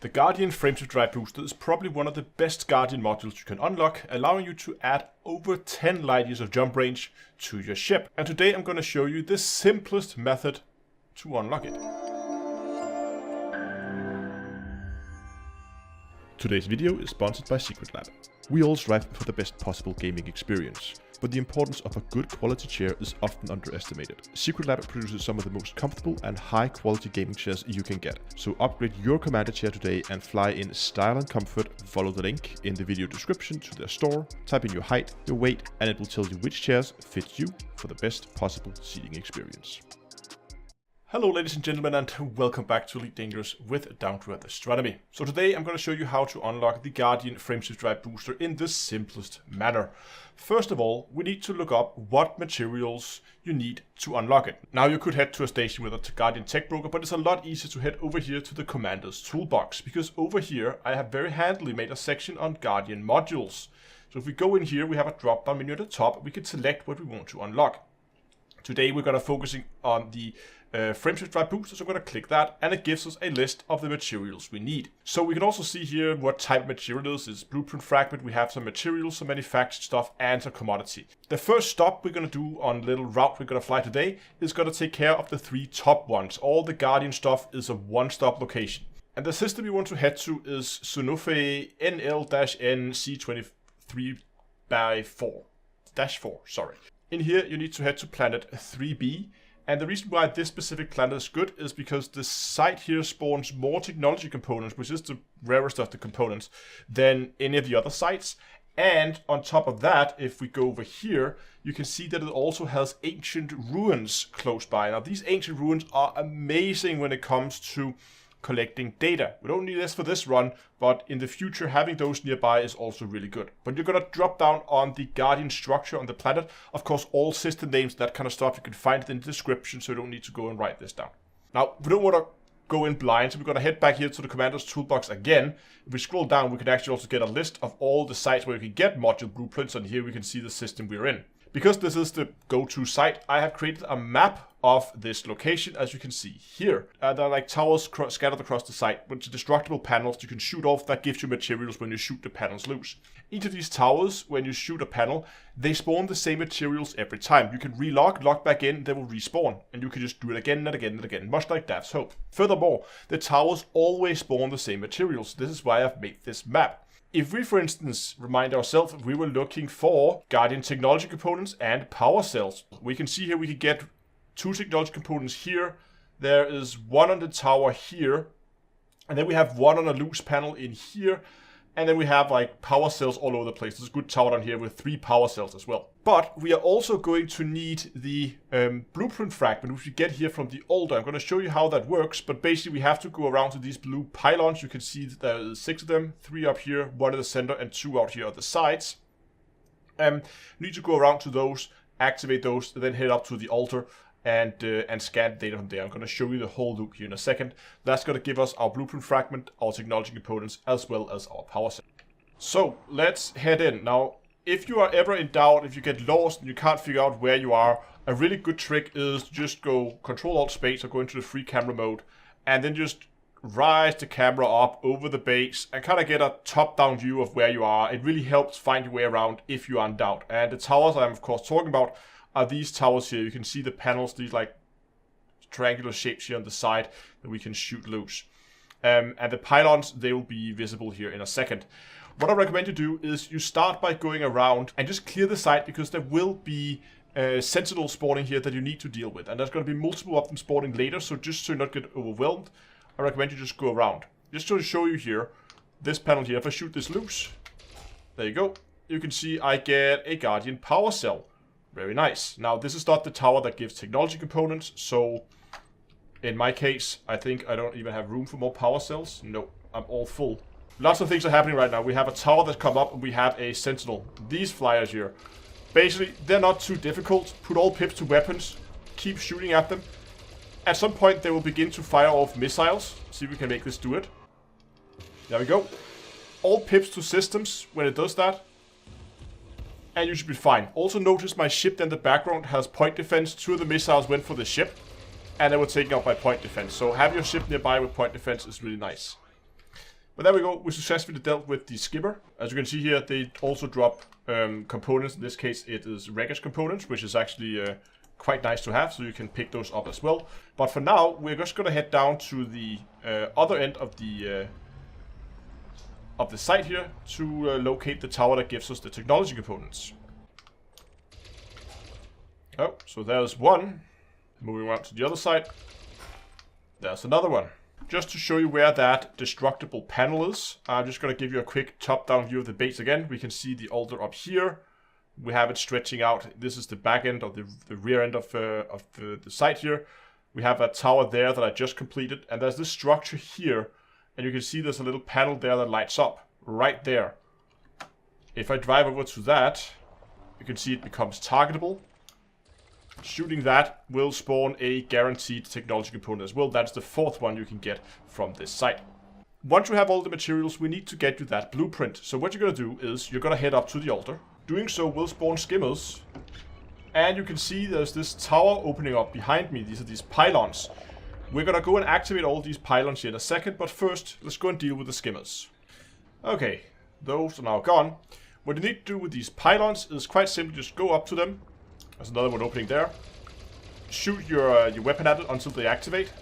The Guardian Frameshift Drive Booster is probably one of the best Guardian modules you can unlock, allowing you to add over 10 light years of jump range to your ship. And today I'm going to show you the simplest method to unlock it. Today's video is sponsored by SecretLab. We all strive for the best possible gaming experience, but the importance of a good quality chair is often underestimated. SecretLab produces some of the most comfortable and high quality gaming chairs you can get. So upgrade your commander chair today and fly in style and comfort. Follow the link in the video description to their store, type in your height, your weight, and it will tell you which chairs fit you for the best possible seating experience. Hello ladies and gentlemen, and welcome back to Elite Dangerous with Down to Earth Astronomy. So today I'm going to show you how to unlock the Guardian Frameshift Drive Booster in the simplest manner. First of all, we need to look up what materials you need to unlock it. Now you could head to a station with a Guardian Tech Broker, but it's a lot easier to head over here to the Commander's Toolbox, because over here I have very handily made a section on Guardian modules. So if we go in here, we have a drop down menu at the top, we can select what we want to unlock. Today we're going to focusing on the Frameshift Drive Booster, so I'm going to click that and it gives us a list of the materials we need. So we can also see here what type of material it is. It's blueprint fragment, we have some materials, some manufactured stuff, and a commodity. The first stop we're going to do on the little route we're going to fly today is going to take care of the three top ones. All the Guardian stuff is a one-stop location. And the system we want to head to is Synuefe NL-NC23/4. Sorry. In here you need to head to planet 3B. And the reason why this specific planet is good is because the site here spawns more technology components, which is the rarest of the components, than any of the other sites. And on top of that, if we go over here, you can see that it also has ancient ruins close by. Now these ancient ruins are amazing when it comes to collecting data. We don't need this for this run, but in the future having those nearby is also really good. But you're going to drop down on the Guardian Structure on the planet. Of course, all system names, that kind of stuff, you can find it in the description, so you don't need to go and write this down. Now, we don't want to go in blind, so we're going to head back here to the Commander's Toolbox again. If we scroll down, we can actually also get a list of all the sites where you can get module blueprints, and here we can see the system we're in. Because this is the go-to site, I have created a map of this location, as you can see here. There are like towers scattered across the site, which are destructible panels you can shoot off. That gives you materials when you shoot the panels loose. Each of these towers, when you shoot a panel, they spawn the same materials every time. You can log back in, they will respawn, and you can just do it again and again and again, much like Daft's Hope. Furthermore, the towers always spawn the same materials. This is why I've made this map. If we, for instance, remind ourselves we were looking for Guardian technology components and power cells, we can see here we can get two technology components here. There is one on the tower here, and then we have one on a loose panel in here, and then we have like power cells all over the place. There's a good tower down here with 3 power cells as well. But we are also going to need the blueprint fragment, which we get here from the Alder. I'm going to show you how that works, but basically we have to go around to these blue pylons. You can see that there is 6 of them, 3 up here, 1 in the center, and 2 out here on the sides. You need to go around to those, activate those, then head up to the altar and scan data from there. I'm going to show you the whole loop here in a second. That's going to give us our blueprint fragment, our technology components, as well as our power cell. So let's head in. Now, if you are ever in doubt, if you get lost and you can't figure out where you are, a really good trick is to just go Control-Alt-Space or go into the free camera mode, and then just rise the camera up over the base and kind of get a top-down view of where you are. It really helps find your way around if you are in doubt. And the towers I'm of course talking about are these towers here. You can see the panels, these like triangular shapes here on the side that we can shoot loose. And the pylons, they will be visible here in a second. What I recommend you do is you start by going around and just clear the site, because there will be sentinels spawning here that you need to deal with. And there's going to be multiple of them spawning later, so just so you not get overwhelmed, I recommend you just go around. Just to show you here, this panel here, if I shoot this loose, there you go. You can see I get a Guardian power cell. Very nice. Now, this is not the tower that gives technology components, so in my case, I think I don't even have room for more power cells. No, I'm all full. Lots of things are happening right now. We have a tower that's come up, and we have a sentinel. These flyers here, basically, they're not too difficult. Put all pips to weapons, keep shooting at them. At some point, they will begin to fire off missiles. See if we can make this do it. There we go. All pips to systems when it does that, and you should be fine. Also notice my ship in the background has point defense. 2 of the missiles went for the ship, and they were taken out by point defense. So have your ship nearby with point defense is really nice. But there we go, we successfully dealt with the skipper. As you can see here, they also drop components. In this case, it is wreckage components, which is actually quite nice to have, so you can pick those up as well. But for now, we're just going to head down to the other end of the site here to locate the tower that gives us the technology components. Oh, so there's one. Moving around to the other side, there's another one. Just to show you where that destructible panel is, I'm just going to give you a quick top-down view of the base again. We can see the altar up here. We have it stretching out. This is the back end of the rear end of the site here. We have a tower there that I just completed, and there's this structure here, and you can see there's a little panel there that lights up right there. If I drive over to that, you can see it becomes targetable. Shooting that will spawn a guaranteed technology component as well. That's the fourth one you can get from this site. Once you have all the materials, we need to get you that blueprint. So what you're going to do is you're going to head up to the altar. Doing so will spawn skimmers. And you can see there's this tower opening up behind me. These are these pylons. We're going to go and activate all these pylons here in a second. But first, let's go and deal with the skimmers. Okay, those are now gone. What you need to do with these pylons is quite simply just go up to them. There's another one opening there. Shoot your weapon at it until they activate.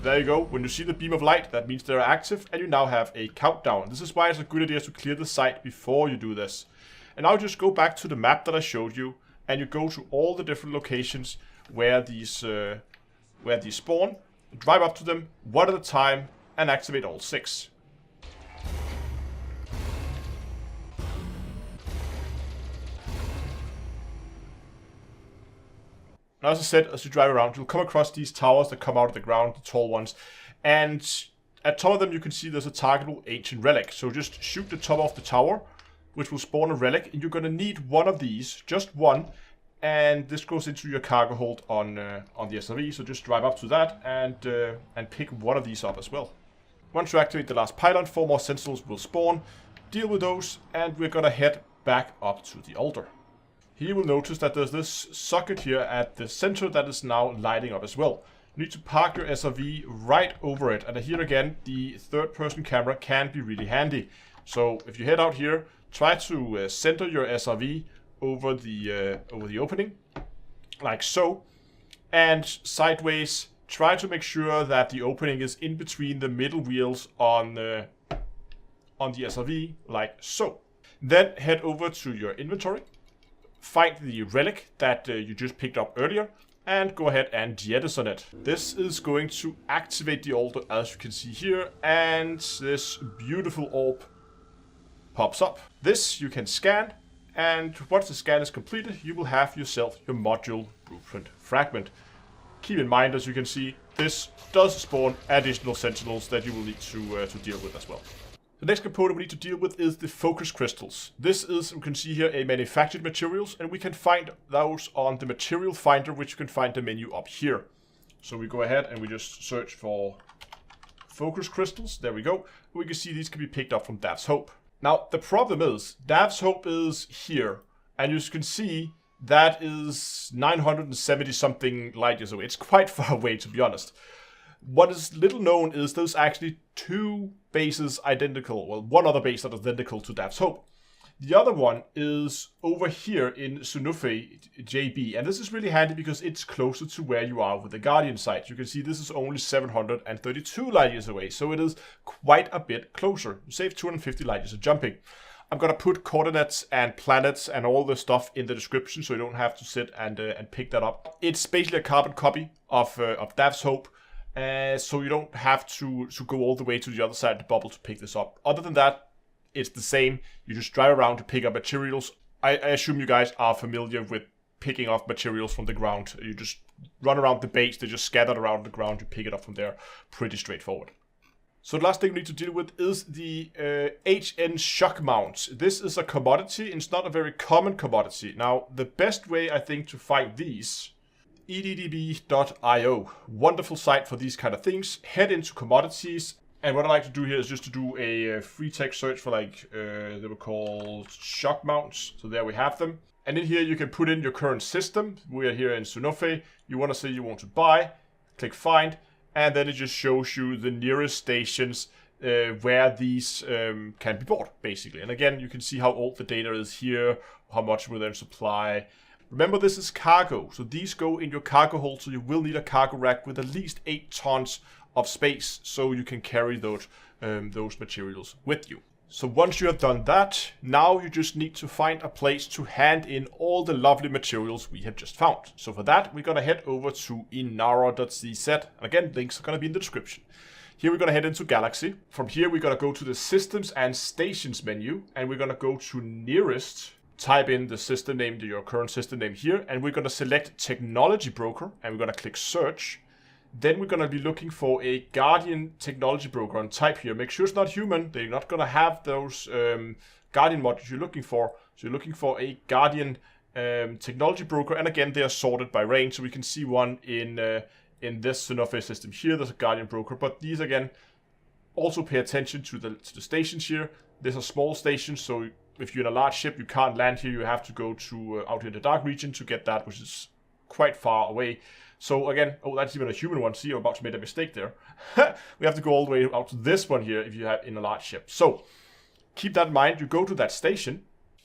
There you go. When you see the beam of light, that means they're active, and you now have a countdown. This is why it's a good idea to clear the site before you do this. And now just go back to the map that I showed you, and you go to all the different locations where these spawn. Drive up to them one at a time and activate all 6. Now, as I said, as you drive around, you'll come across these towers that come out of the ground, the tall ones. And at top of them, you can see there's a targetable ancient relic. So just shoot the top off the tower, which will spawn a relic. And you're going to need one of these, just one. And this goes into your cargo hold on the SRV. So just drive up to that and pick one of these up as well. Once you activate the last pylon, 4 more sentinels will spawn. Deal with those, and we're going to head back up to the altar. Here you will notice that there's this socket here at the center that is now lighting up as well. You need to park your SRV right over it. And here again, the third-person camera can be really handy. So if you head out here, try to center your SRV over the opening, like so. And sideways, try to make sure that the opening is in between the middle wheels on the SRV, like so. Then head over to your inventory. Find the relic that you just picked up earlier and go ahead and jettison it. This is going to activate the altar, as you can see here, and this beautiful orb pops up. This you can scan, and once the scan is completed, you will have yourself your module blueprint fragment. Keep in mind, as you can see, this does spawn additional sentinels that you will need to deal with as well. The next component we need to deal with is the focus crystals. This is, you can see here, a manufactured materials, and we can find those on the material finder, which you can find the menu up here. So we go ahead and we just search for focus crystals. There we go. We can see these can be picked up from Dav's Hope. Now, the problem is, Dav's Hope is here, and you can see that is 970 something light years away. It's quite far away, to be honest. What is little known is there's actually 2 bases identical. Well, one other base that is identical to Dav's Hope. The other one is over here in Synuefe JB. And this is really handy because it's closer to where you are with the Guardian site. You can see this is only 732 light years away. So it is quite a bit closer. You save 250 light years of jumping. I'm going to put coordinates and planets and all the stuff in the description so you don't have to sit and pick that up. It's basically a carbon copy of Dav's Hope. So you don't have to go all the way to the other side of the bubble to pick this up. Other than that, it's the same. You just drive around to pick up materials. I assume you guys are familiar with picking up materials from the ground. You just run around the base. They're just scattered around the ground. You pick it up from there. Pretty straightforward. So the last thing we need to deal with is the HN shock mounts. This is a commodity. It's not a very common commodity. Now, the best way, I think, to find these... eddb.io. Wonderful site for these kind of things. Head into commodities, and what I like to do here is just to do a free text search for they were called shock mounts. So there we have them. And in here you can put in your current system. We are here in Synuefe. You want to say you want to buy, click find, and then it just shows you the nearest stations where these can be bought, basically. And again, you can see how old the data is here, how much will then supply. Remember, this is cargo, so these go in your cargo hold, so you will need a cargo rack with at least 8 tons of space, so you can carry those materials with you. So once you have done that, now you just need to find a place to hand in all the lovely materials we have just found. So for that, we're going to head over to inara.cz. And again, links are going to be in the description. Here we're going to head into Galaxy. From here, we're going to go to the Systems and Stations menu, and we're going to go to Nearest. Type in the system name, your current system name here, and we're going to select Technology Broker, and we're going to click Search. Then we're going to be looking for a Guardian Technology Broker, and type here. Make sure it's not human. They're not going to have those Guardian modules you're looking for. So you're looking for a Guardian Technology Broker, and again, they are sorted by range. So we can see one in this Synuefe system here. There's a Guardian Broker, but these again, also pay attention to the stations here. There's a small station, so if you're in a large ship, you can't land here. You have to go to out in the dark region to get that, which is quite far away. So again, oh, that's even a human one. See, you're about to make a mistake there. We have to go all the way out to this one here if you have in a large ship. So keep that in mind. You go to that station,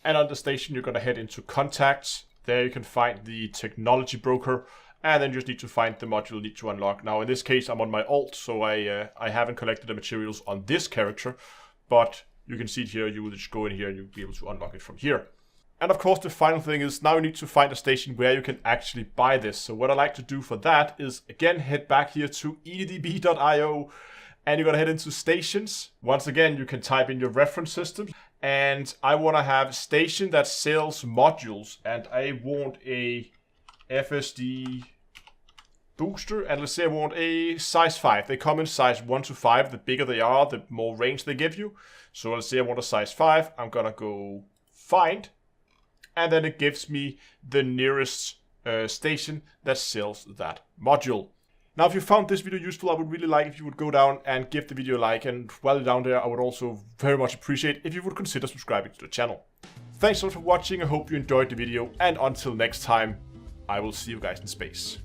and on the station, you're going to head into Contacts. There you can find the Technology Broker, and then you just need to find the module you need to unlock. Now, in this case, I'm on my alt, so I haven't collected the materials on this character, but you can see it here. You will just go in here and you'll be able to unlock it from here. And of course, the final thing is now you need to find a station where you can actually buy this. So what I like to do for that is, again, head back here to edb.io, and you're going to head into Stations. Once again, you can type in your reference system. And I want to have station that sells modules, and I want a FSD booster, and let's say I want a size 5. They come in size 1 to 5. The bigger they are, the more range they give you. So let's say I want a size 5. I'm gonna go find, and then it gives me the nearest station that sells that module. Now, if you found this video useful, I would really like if you would go down and give the video a like, and while you're down there, I would also very much appreciate if you would consider subscribing to the channel. Thanks so much for watching. I hope you enjoyed the video, and until next time, I will see you guys in space.